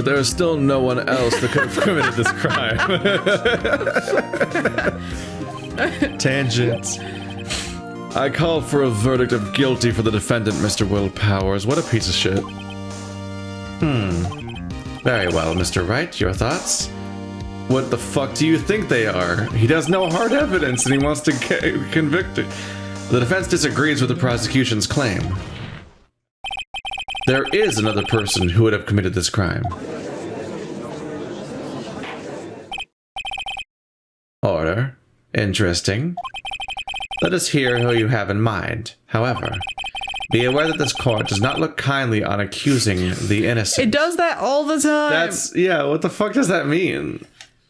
but there is still no one else that could have committed this crime. Tangents. I call for a verdict of guilty for the defendant, Mr. Will Powers. What a piece of shit. Very well, Mr. Wright, your thoughts? What the fuck do you think they are? He has no hard evidence and he wants to convict it. The defense disagrees with the prosecution's claim. There is another person who would have committed this crime. Order. Interesting. Let us hear who you have in mind. However, be aware that this court does not look kindly on accusing the innocent. It does that all the time. Yeah, what the fuck does that mean?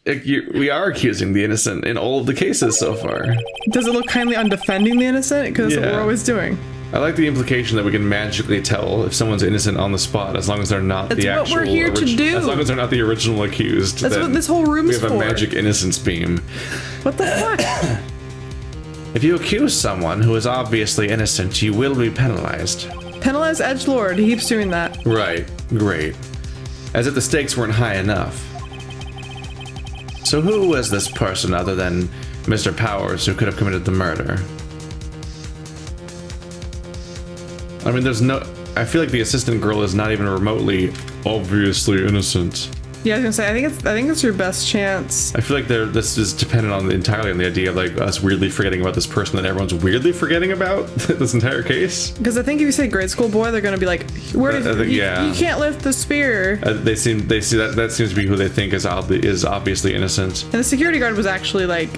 We are accusing the innocent in all of the cases so far. Does it look kindly on defending the innocent? Because that's what we're always doing. I like the implication that we can magically tell if someone's innocent on the spot as long as they're not the actual... That's what we're here to do. As long as they're not the original accused. That's what this whole room is for. We have a magic innocence beam. What the fuck? If you accuse someone who is obviously innocent, you will be penalized. Penalize edgelord. He keeps doing that. Right. Great. As if the stakes weren't high enough. So who was this person other than Mr. Powers who could have committed the murder? I mean, there's no... I feel like the assistant girl is not even remotely obviously innocent. Yeah, I was gonna say, I think it's your best chance. I feel like this is dependent entirely on the idea of like us weirdly forgetting about this person that everyone's weirdly forgetting about this entire case. Because I think if you say grade school boy, they're gonna be like, "Where did you can't lift the spear?" They see that seems to be who they think is obviously innocent. And the security guard was actually like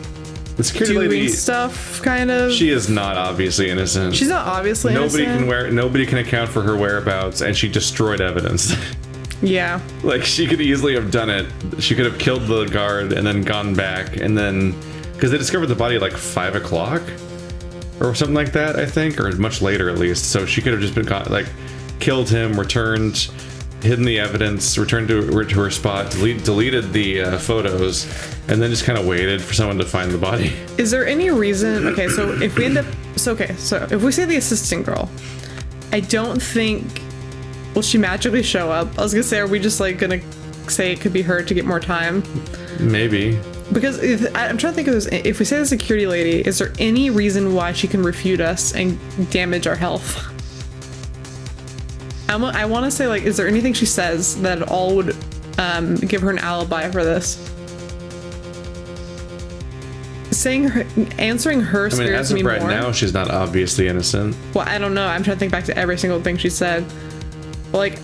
the security doing lady stuff, kind of. She is not obviously innocent. She's not obviously innocent. Nobody can account for her whereabouts, and she destroyed evidence. Yeah. Like, she could easily have done it. She could have killed the guard and then gone back, and then... Because they discovered the body at like 5 o'clock? Or something like that, I think, or much later at least. So she could have just been caught, like, killed him, returned, hidden the evidence, returned to her spot, deleted the photos, and then just kind of waited for someone to find the body. Is there any reason... Okay, so if we end up... So if we say the assistant girl, I don't think... Will she magically show up? I was gonna say, are we just like gonna say it could be her to get more time? Maybe. Because I'm trying to think of this. If we say the security lady, is there any reason why she can refute us and damage our health? I want to say, like, is there anything she says that at all would give her an alibi for this? Answering her scares me more. As of right now, she's not obviously innocent. Well, I don't know. I'm trying to think back to every single thing she said. Like,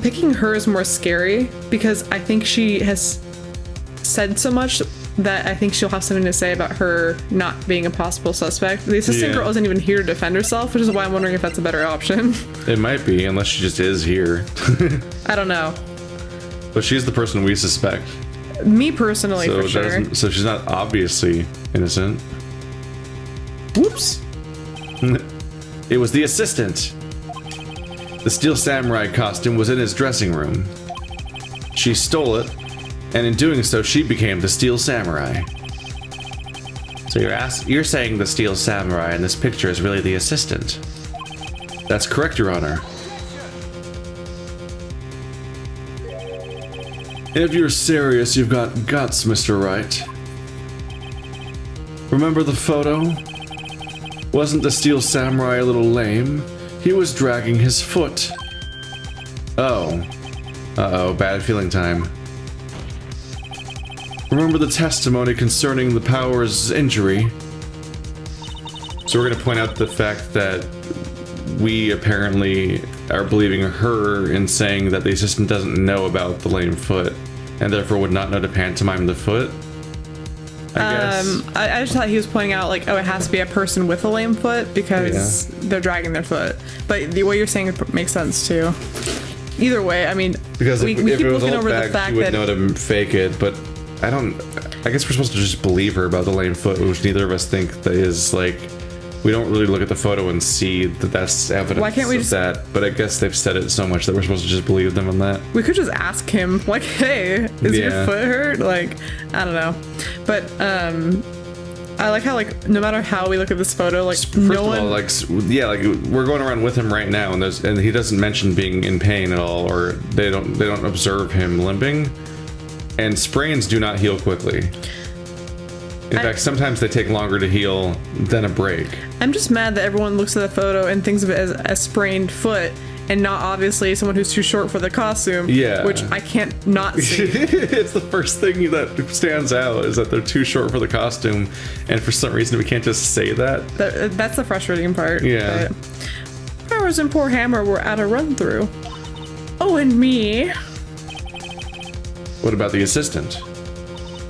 picking her is more scary because I think she has said so much that I think she'll have something to say about her not being a possible suspect. The assistant girl isn't even here to defend herself, which is why I'm wondering if that's a better option. It might be, unless she just is here. I don't know. But she's the person we suspect. Me personally, so for sure. So she's not obviously innocent. Whoops. It was the assistant. The Steel Samurai costume was in his dressing room. She stole it, and in doing so, she became the Steel Samurai. So you're saying the Steel Samurai in this picture is really the assistant? That's correct, Your Honor. If you're serious, you've got guts, Mr. Wright. Remember the photo? Wasn't the Steel Samurai a little lame? He was dragging his foot. Oh. Uh-oh, bad feeling time. Remember the testimony concerning the Powers' injury? So we're going to point out the fact that we apparently are believing her in saying that the assistant doesn't know about the lame foot, and therefore would not know to pantomime the foot. I just thought he was pointing out, like, oh, it has to be a person with a lame foot because they're dragging their foot. But what you're saying makes sense too. Either way, I mean, because we keep looking over the fact that she would know to fake it, but I guess we're supposed to just believe her about the lame foot, which neither of us think that is, like, we don't really look at the photo and see that that's evidence. Why can't we just that? But I guess they've said it so much that we're supposed to just believe them on that. We could just ask him, like, hey, is your foot hurt? Like, I don't know. But I like how, like, no matter how we look at this photo, like, First no of one... all, like, yeah, like we're going around with him right now, and he doesn't mention being in pain at all, or they don't observe him limping. And sprains do not heal quickly. In fact, sometimes they take longer to heal than a break. I'm just mad that everyone looks at the photo and thinks of it as a sprained foot, and not obviously someone who's too short for the costume. Yeah. Which I can't not see. It's the first thing that stands out is that they're too short for the costume, and for some reason we can't just say that. That's the frustrating part. Yeah. But Powers and poor Hammer were at a run through. Oh, and me. What about the assistant?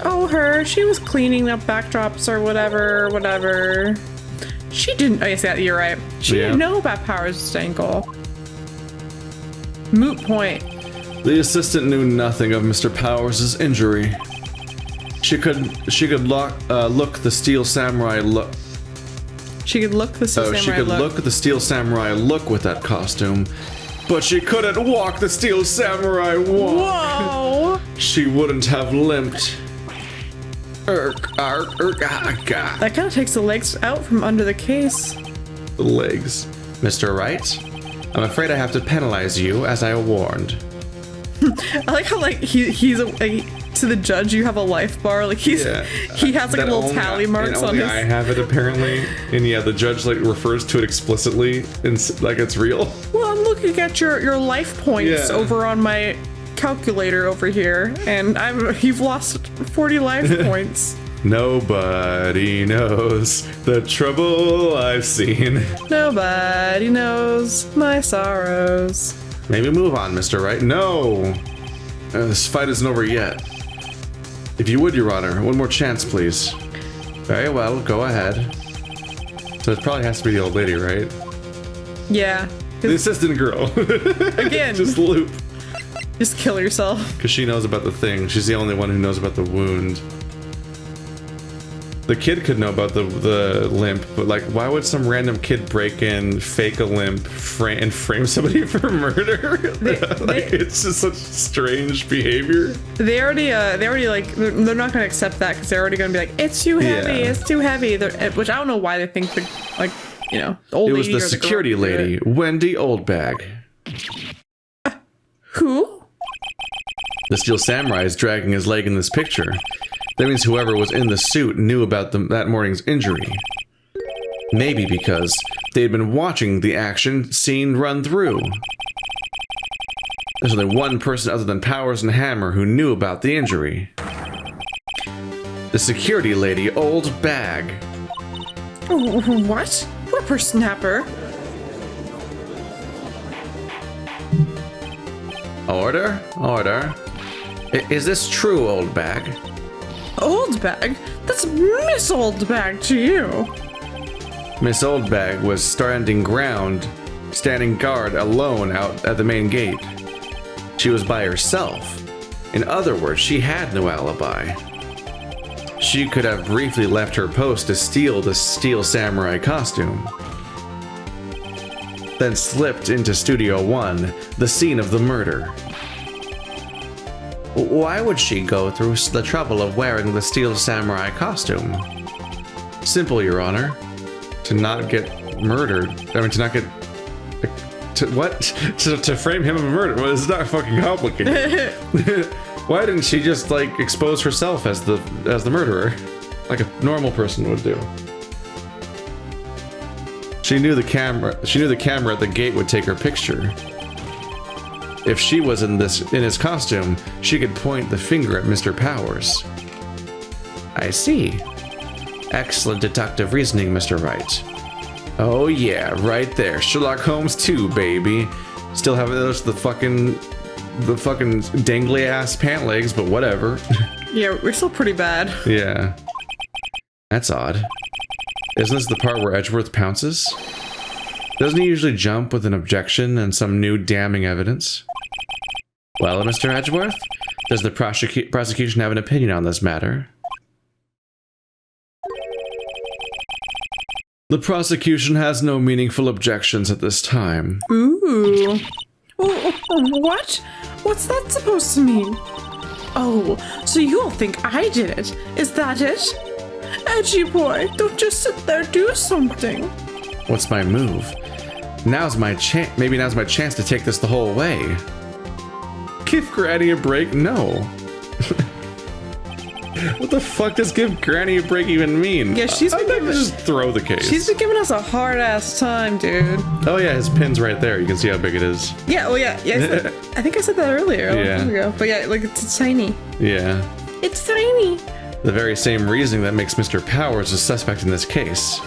Oh, her. She was cleaning up backdrops or whatever. She didn't. Oh, yes, yeah, you're right. She didn't know about Powers' ankle. Moot point. The assistant knew nothing of Mr. Powers' injury. She could look the Steel Samurai look. She could look the Steel Samurai She could look at the Steel Samurai look with that costume, but she couldn't walk the Steel Samurai walk. Whoa! She wouldn't have limped. That kind of takes the legs out from under the case. The legs. Mr. Wright, I'm afraid I have to penalize you as I warned. I like how, like, he's to the judge, you have a life bar. Like, he has like a little tally marks on his. I have it apparently, and yeah, the judge like refers to it explicitly and like it's real. Well, I'm looking at your life points over on my calculator over here, and you've lost 40 life points. Nobody knows the trouble I've seen. Nobody knows my sorrows. Maybe move on, Mr. Wright. No! This fight isn't over yet. If you would, Your Honor, one more chance, please. Very well, go ahead. So it probably has to be the old lady, right? Yeah. The assistant girl. Again. Just loop. Just kill yourself. Because she knows about the thing. She's the only one who knows about the wound. The kid could know about the limp, but like, why would some random kid break in, fake a limp, and frame somebody for murder? It's just such strange behavior. They already like, they're not gonna accept that because they're already gonna be like, it's too heavy, it's too heavy. Which I don't know why they think like, you know, the old lady. It was the security lady, Wendy Oldbag. Who? The Steel Samurai is dragging his leg in this picture. That means whoever was in the suit knew about that morning's injury. Maybe because they'd been watching the action scene run through. There's only one person other than Powers and Hammer who knew about the injury. The security lady, Old Bag. What? Whippersnapper? Order? Order. Is this true, Old Bag? Old Bag? That's Miss Old Bag to you. Miss Old Bag was standing guard alone out at the main gate. She was by herself. In other words, she had no alibi. She could have briefly left her post to steal the Steel Samurai costume, then slipped into Studio 1, the scene of the murder. Why would she go through the trouble of wearing the Steel Samurai costume? Simple, Your Honor. To not get murdered. I mean, to not get... To frame him of a murder? Well, it's not fucking complicated. Why didn't she just, like, expose herself as the murderer? Like a normal person would do. She knew the camera at the gate would take her picture. If she was in his costume, she could point the finger at Mr. Powers. I see. Excellent deductive reasoning, Mr. Wright. Oh yeah, right there. Sherlock Holmes 2, baby. Still have those the fucking dangly ass pant legs, but whatever. Yeah, we're still pretty bad. Yeah. That's odd. Isn't this the part where Edgeworth pounces? Doesn't he usually jump with an objection and some new damning evidence? Well, Mr. Edgeworth, does the prosecution have an opinion on this matter? The prosecution has no meaningful objections at this time. Ooh. What? What's that supposed to mean? Oh, so you all think I did it? Is that it? Edgy boy, don't just sit there, do something. What's my move? Now's my chance. Maybe now's my chance to take this the whole way. Give Granny a break? No. What the fuck does give Granny a break even mean? Yeah, she's been giving, just throw the case. She's been giving us a hard ass time, dude. Oh yeah, his pin's right there. You can see how big it is. Yeah, well, yeah. I think I said that earlier. A long time ago. But yeah, like it's tiny. Yeah. It's tiny. The very same reasoning that makes Mr. Powers a suspect in this case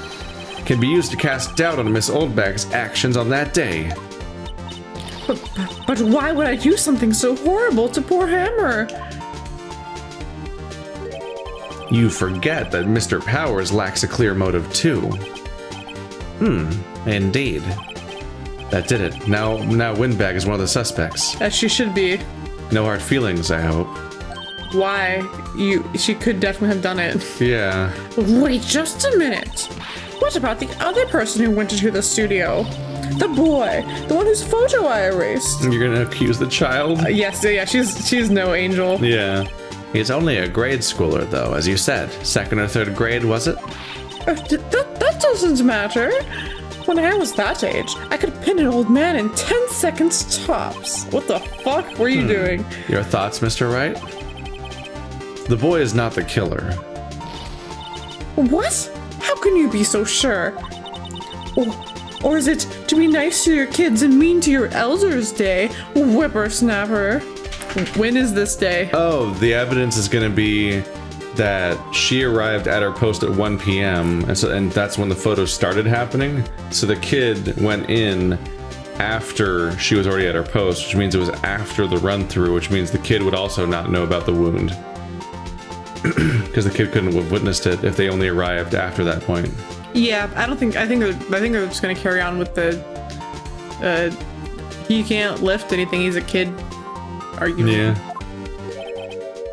can be used to cast doubt on Miss Oldbag's actions on that day. But why would I do something so horrible to poor Hammer? You forget that Mr. Powers lacks a clear motive too. Indeed. That did it. Now Windbag is one of the suspects. As she should be. No hard feelings, I hope. Why? She could definitely have done it. Yeah. Wait just a minute. What about the other person who went into the studio? The boy, the one whose photo I erased. You're gonna accuse the child? Yes, yeah, she's no angel. Yeah. He's only a grade schooler, though, as you said. 2nd or 3rd grade, was it? That doesn't matter. When I was that age, I could pin an old man in 10 seconds tops. What the fuck were you doing? Your thoughts, Mr. Wright? The boy is not the killer. What? How can you be so sure? Or is it to be nice to your kids and mean to your elders day, whippersnapper? When is this day? Oh, the evidence is going to be that she arrived at her post at 1 p.m. and that's when the photos started happening. So the kid went in after she was already at her post, which means it was after the run through, which means the kid would also not know about the wound. Because the kid couldn't have witnessed it if they only arrived after that point. Yeah, I think they're just gonna carry on with the he can't lift anything, he's a kid argument. Yeah.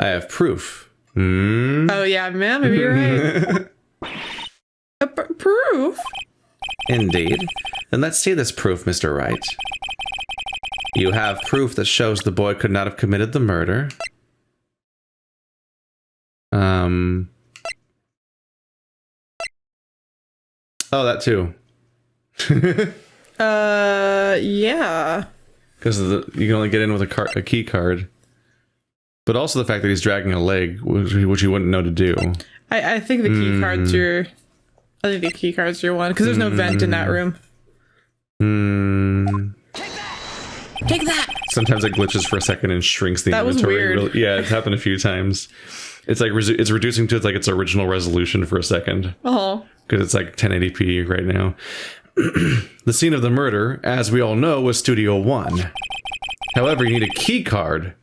I have proof. Oh yeah, man, maybe you're right. Proof? Indeed. Then let's see this proof, Mr. Wright. You have proof that shows the boy could not have committed the murder. Oh, that too. Yeah. Because you can only get in with a key card. But also the fact that he's dragging a leg, which you wouldn't know to do. I think the key card's your... I think the key card's your one, because there's no vent in that room. Take that! Sometimes it glitches for a second and shrinks the inventory. That was weird. Yeah, it's happened a few times. It's like it's reducing to like its original resolution for a second. Oh. Because it's like 1080p right now. The scene of the murder, as we all know, was Studio 1. However, you need a key card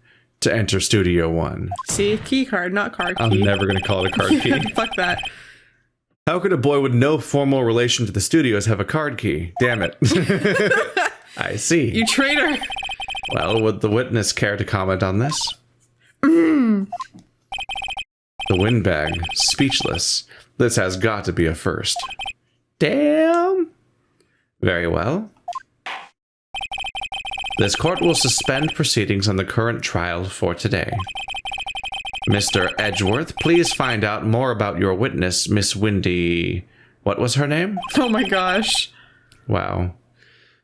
to enter Studio 1. See? Key card, not card key. I'm never going to call it a card key. Fuck that. How could a boy with no formal relation to the studios have a card key? Damn it. I see. You traitor. Well, would the witness care to comment on this? The windbag, speechless. This has got to be a first. Damn. Very well. This court will suspend proceedings on the current trial for today. Mr. Edgeworth, please find out more about your witness, Miss Windy... What was her name? Oh my gosh. Wow.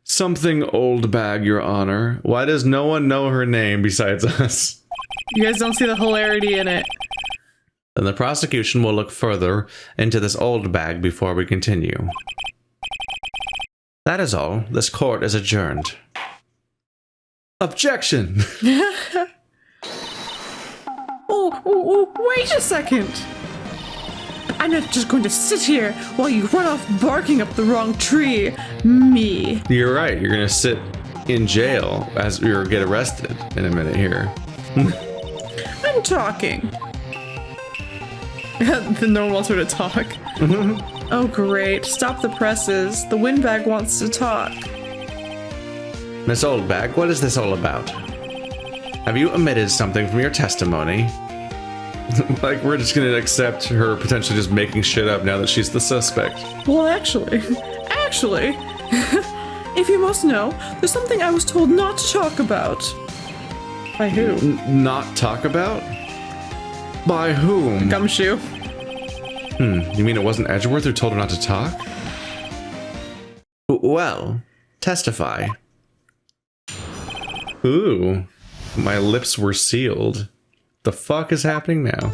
Something Oldbag, Your Honor. Why does no one know her name besides us? You guys don't see the hilarity in it. Then the prosecution will look further into this Oldbag before we continue. That is all. This court is adjourned. Objection! Wait a second! I'm not just going to sit here while you run off barking up the wrong tree. Me. You're right. You're gonna sit in jail as you get arrested in a minute here. I'm talking. No one wants her to talk. Oh great, stop the presses. The windbag wants to talk. Miss Oldbag, what is this all about? Have you omitted something from your testimony? Like, we're just gonna accept her potentially just making shit up now that she's the suspect. Well, actually, if you must know, there's something I was told not to talk about. By who? Not talk about? By whom? Gumshoe. You mean it wasn't Edgeworth who told her not to talk? Well, testify. Ooh, my lips were sealed. The fuck is happening now?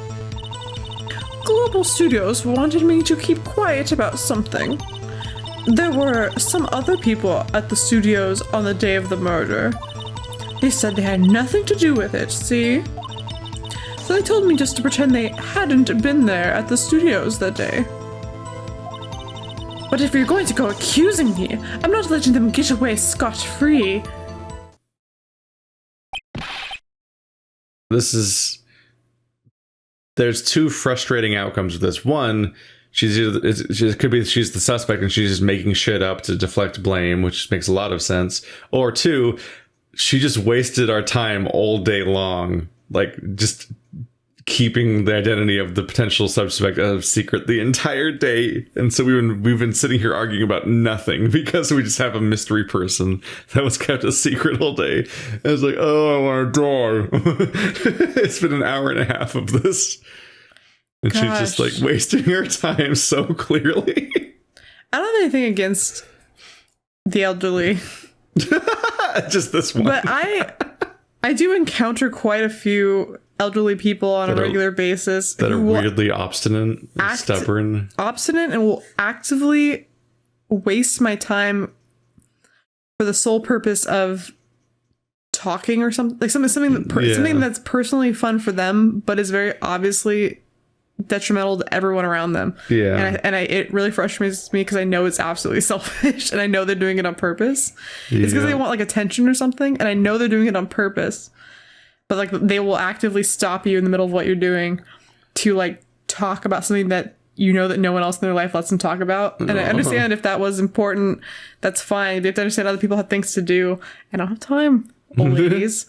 Global Studios wanted me to keep quiet about something. There were some other people at the studios on the day of the murder. They said they had nothing to do with it, see? So they told me just to pretend they hadn't been there at the studios that day. But if you're going to go accusing me, I'm not letting them get away scot-free. There's two frustrating outcomes of this. One, it could be she's the suspect and she's just making shit up to deflect blame, which makes a lot of sense. Or two, she just wasted our time all day long, like just keeping the identity of the potential suspect a secret the entire day. And so we've been sitting here arguing about nothing because we just have a mystery person that was kept a secret all day. And it's like, oh, I want to die. It's been an hour and a half of this. And she's just like wasting her time so clearly. I don't have anything against the elderly. Just this one. But I do encounter quite a few elderly people on a regular basis that are weirdly obstinate, stubborn, and will actively waste my time for the sole purpose of talking or something, like something that's personally fun for them, but is very obviously detrimental to everyone around them. Yeah, and it really frustrates me because I know it's absolutely selfish, and I know they're doing it on purpose. Yeah. It's because they want like attention or something, and I know they're doing it on purpose. But like they will actively stop you in the middle of what you're doing to like talk about something that you know that no one else in their life lets them talk about. And I understand if that was important, that's fine. You have to understand other people have things to do. I don't have time, old ladies.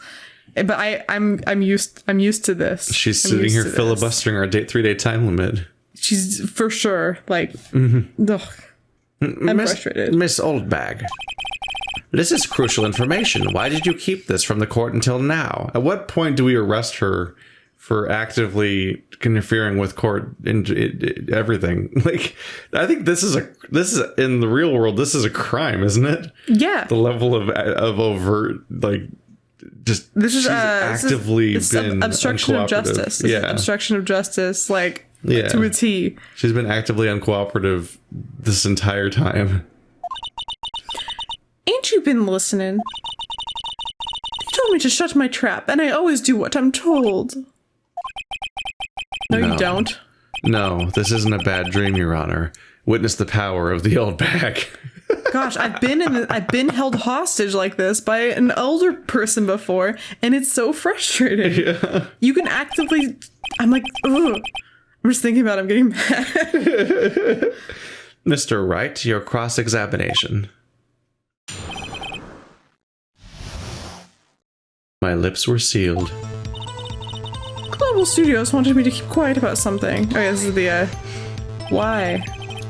But I'm used to this. She's sitting here filibustering our 3-day time limit. She's for sure like, ugh, I'm frustrated. Miss Oldbag. This is crucial information. Why did you keep this from the court until now? At what point do we arrest her for actively interfering with court in everything? Like, I think this is in the real world, this is a crime, isn't it? Yeah. The level of overt, like, just this is actively been obstruction of justice. Yeah, obstruction of justice, like to a T. She's been actively uncooperative this entire time. Ain't you been listening? You told me to shut my trap, and I always do what I'm told. No, you don't. No, this isn't a bad dream, Your Honor. Witness the power of the old bag. Gosh, I've been held hostage like this by an older person before, and it's so frustrating. Yeah. You can actively. I'm like, ugh. I'm just thinking about it, I'm getting mad. Mr. Wright, your cross-examination. My lips were sealed. Global Studios wanted me to keep quiet about something. Oh yeah, this is the, why?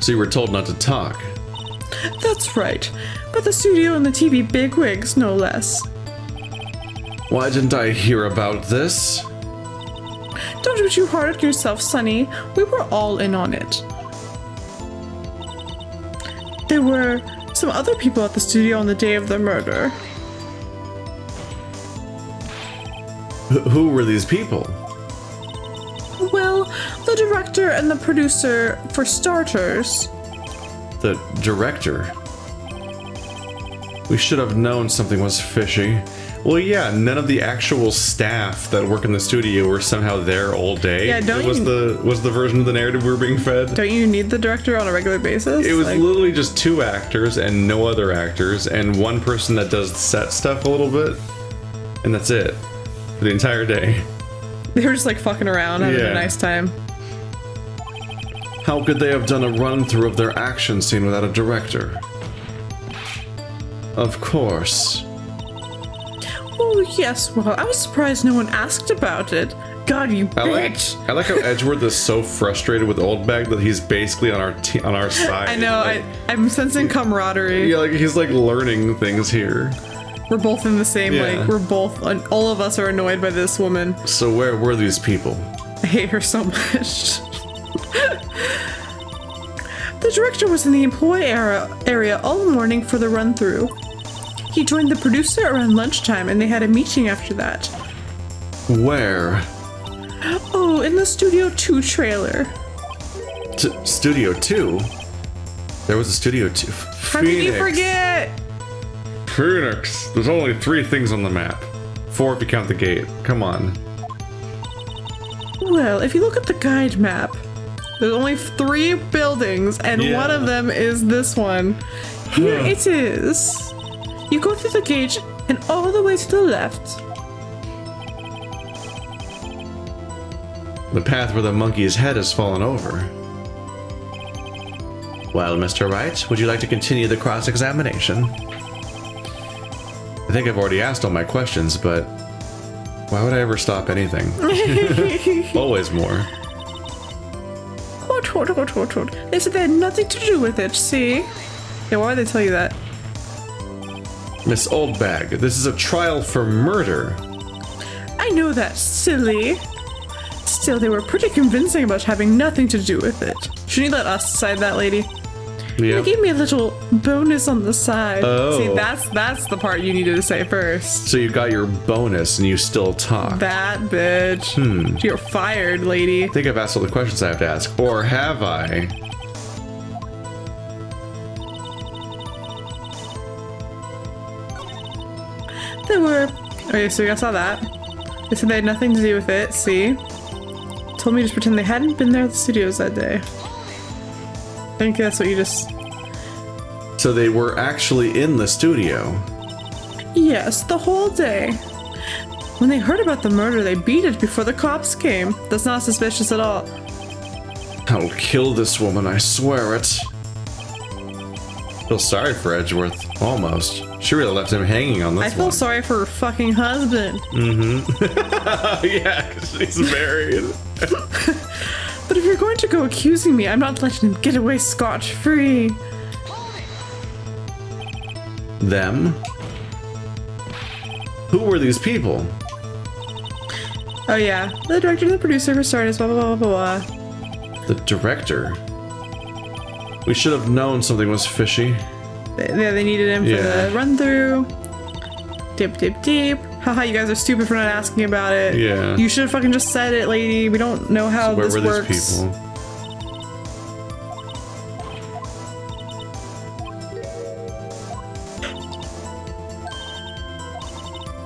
So you were told not to talk. That's right. But the studio and the TV bigwigs, no less. Why didn't I hear about this? Don't be too hard on yourself, Sonny. We were all in on it. There were some other people at the studio on the day of the murder. Who were these people? Well, the director and the producer, for starters. The director? We should have known something was fishy. Well, yeah, none of the actual staff that work in the studio were somehow there all day. Yeah, was the version of the narrative we were being fed. Don't you need the director on a regular basis? It was literally just 2 actors and no other actors, and 1 person that does set stuff a little bit, and that's it. For the entire day. They were just like fucking around, having a nice time. How could they have done a run-through of their action scene without a director? Of course. Oh, yes, well, I was surprised no one asked about it. God, you bitch! I like how Edgeworth is so frustrated with Oldbag that he's basically on our side. I know, like, I'm sensing camaraderie. Yeah, like he's like learning things here. We're both in the same, like, all of us are annoyed by this woman. So where were these people? I hate her so much. The director was in the employee area all morning for the run-through. He joined the producer around lunchtime and they had a meeting after that. Where? Oh, in the Studio 2 trailer. Studio 2? There was a Studio 2. How did you forget? Phoenix. There's only 3 things on the map. 4 if you count the gate. Come on. Well, if you look at the guide map, there's only 3 buildings, and one of them is this one. Here it is. You go through the gate and all the way to the left. The path where the monkey's head has fallen over. Well, Mr. Wright, would you like to continue the cross-examination? I think I've already asked all my questions, but why would I ever stop anything? Always more. They said they had nothing to do with it, see? Yeah, why would they tell you that? Miss Oldbag, this is a trial for murder. I know that, silly. Still, they were pretty convincing about having nothing to do with it. Shouldn't you let us decide that, lady? Yeah. They gave me a little bonus on the side. Oh. See, that's the part you needed to say first. So you got your bonus and you still talk. That bitch. You're fired, lady. I think I've asked all the questions I have to ask. Or have I? They were... Okay, so you guys saw that. They said they had nothing to do with it, see? Told me to just pretend they hadn't been there at the studios that day. I think that's what you just... So they were actually in the studio. Yes, the whole day. When they heard about the murder, they beat it before the cops came. That's not suspicious at all. I'll kill this woman, I swear it. Feel sorry for Edgeworth, almost. She really left him hanging on this one. I feel sorry for her fucking husband. Yeah, because she's married. But if you're going to go accusing me, I'm not letting him get away scot-free. Them? Who were these people? Oh yeah, the director and the producer for starters, blah blah blah blah blah. The director? We should have known something was fishy. Yeah, they needed him for the run-through. Dip, dip, dip. Haha, you guys are stupid for not asking about it. Yeah. You should have fucking just said it, lady. We don't know how Where this were works. these people?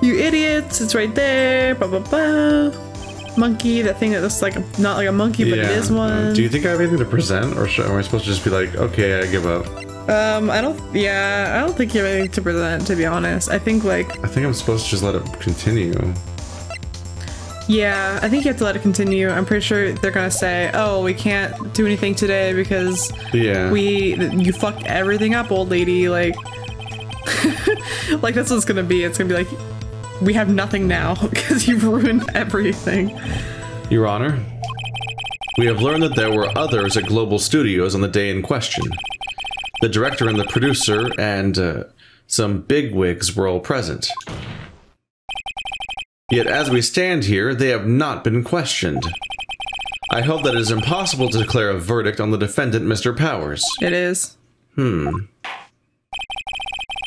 You idiots, it's right there. Blah, blah, blah. Monkey, that thing that looks like not like a monkey, but it is one. Do you think I have anything to present, or am I supposed to just be like, okay, I give up? I don't think you have anything to present, to be honest. I think I'm supposed to just let it continue. Yeah, I think you have to let it continue. I'm pretty sure they're gonna say, oh, we can't do anything today because you fucked everything up, old lady. Like, like that's what it's gonna be. It's gonna be like, we have nothing now because you've ruined everything. Your Honor, we have learned that there were others at Global Studios on the day in question. The director and the producer and some bigwigs were all present. Yet as we stand here, they have not been questioned. I hope that it is impossible to declare a verdict on the defendant, Mr. Powers. It is. The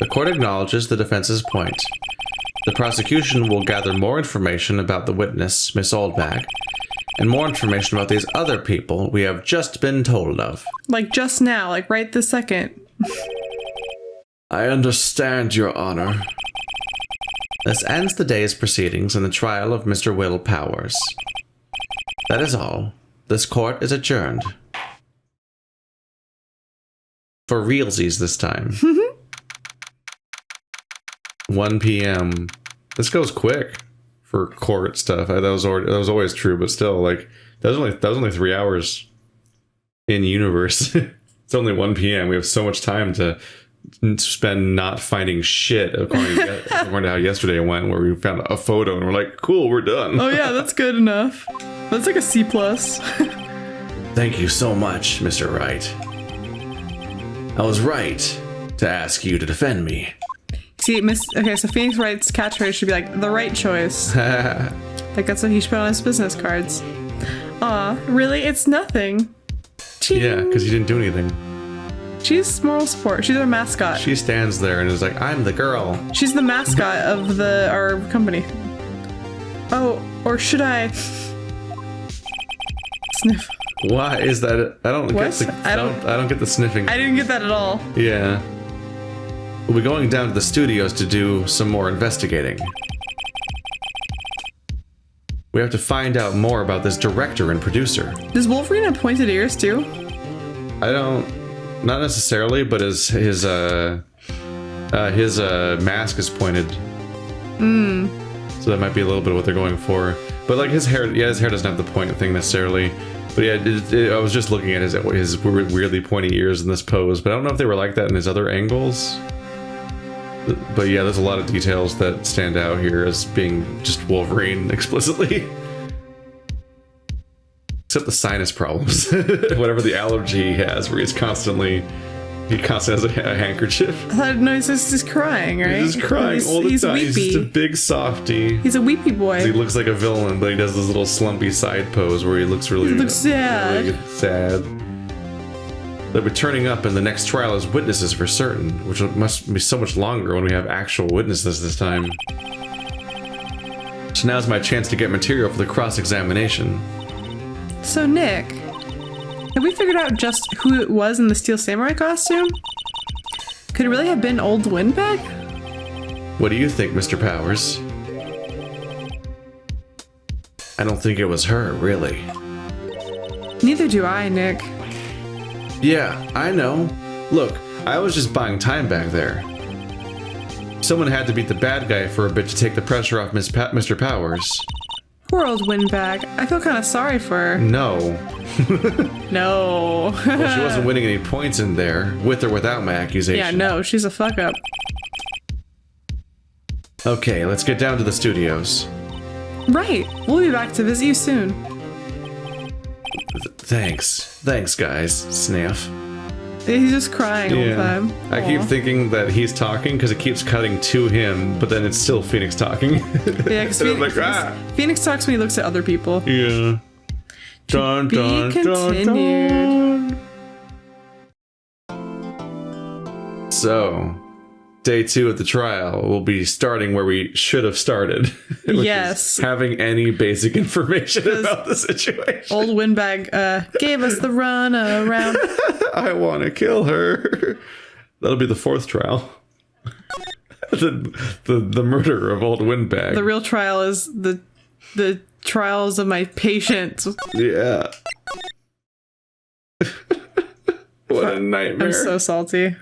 court acknowledges the defense's point. The prosecution will gather more information about the witness, Miss Oldbag, and more information about these other people we have just been told of. Like just now, like right this second. I understand, Your Honor. This ends the day's proceedings in the trial of Mr. Will Powers. That is all. This court is adjourned. For realsies this time. 1 p.m. This goes quick for court stuff. That was always true, but still, like that was only 3 hours in universe. It's only 1 p.m. We have so much time to spend not finding shit, according to how yesterday went, where we found a photo and we're like, cool, we're done. Oh yeah, that's good enough. That's like a C+. Thank you so much, Mr. Wright. I was right to ask you to defend me. See, okay, so Phoenix Wright's catchphrase should be like, the right choice. Like, that's what he should put on his business cards. Aw, really? It's nothing. Ching. Yeah, because you didn't do anything. She's moral support. She's our mascot. She stands there and is like, I'm the girl. She's the mascot of our company. Oh, or should I sniff? Why is that? I don't What? get the, I don't get the sniffing. I didn't get that at all. Yeah. We'll be going down to the studios to do some more investigating. We have to find out more about this director and producer. Does Wolverine have pointed ears too? I don't, not necessarily, but his mask is pointed. So that might be a little bit of what they're going for. But like his hair, yeah, his hair doesn't have the point thing necessarily. But yeah, I was just looking at his weirdly pointy ears in this pose, but I don't know if they were like that in his other angles. But yeah, there's a lot of details that stand out here as being just Wolverine explicitly. Except the sinus problems. Whatever the allergy he has, where he constantly has a handkerchief. I thought, no, he's just crying, right? He's just crying all the he's time. Weepy. He's just a big softie. He's a weepy boy. He looks like a villain, but he does this little slumpy side pose where he looks really sad. Really sad. They'll be turning up in the next trial as witnesses for certain, which must be so much longer when we have actual witnesses this time. So now's my chance to get material for the cross-examination. So, Nick, have we figured out just who it was in the Steel Samurai costume? Could it really have been old Windbag? What do you think, Mr. Powers? I don't think it was her, really. Neither do I, Nick. Yeah, I know. Look, I was just buying time back there. Someone had to beat the bad guy for a bit to take the pressure off Mr. Powers. Poor old Windbag. I feel kind of sorry for her. No. No. Well, she wasn't winning any points in there, with or without my accusation. Yeah, no, she's a fuck up. Okay, let's get down to the studios. Right. We'll be back to visit you soon. Thanks. Thanks, guys. Sniff. He's just crying all the time. I keep thinking that he's talking because it keeps cutting to him, but then it's still Phoenix talking. Yeah, because Phoenix talks when he looks at other people. Yeah. Dun, dun, continued. dun. So, day 2 of the trial will be starting where we should have started. Yes. Having any basic information about the situation. Old Windbag gave us the run around. I want to kill her. That'll be the 4th trial. the murder of Old Windbag. The real trial is the trials of my patients. Yeah. What a nightmare. I'm so salty.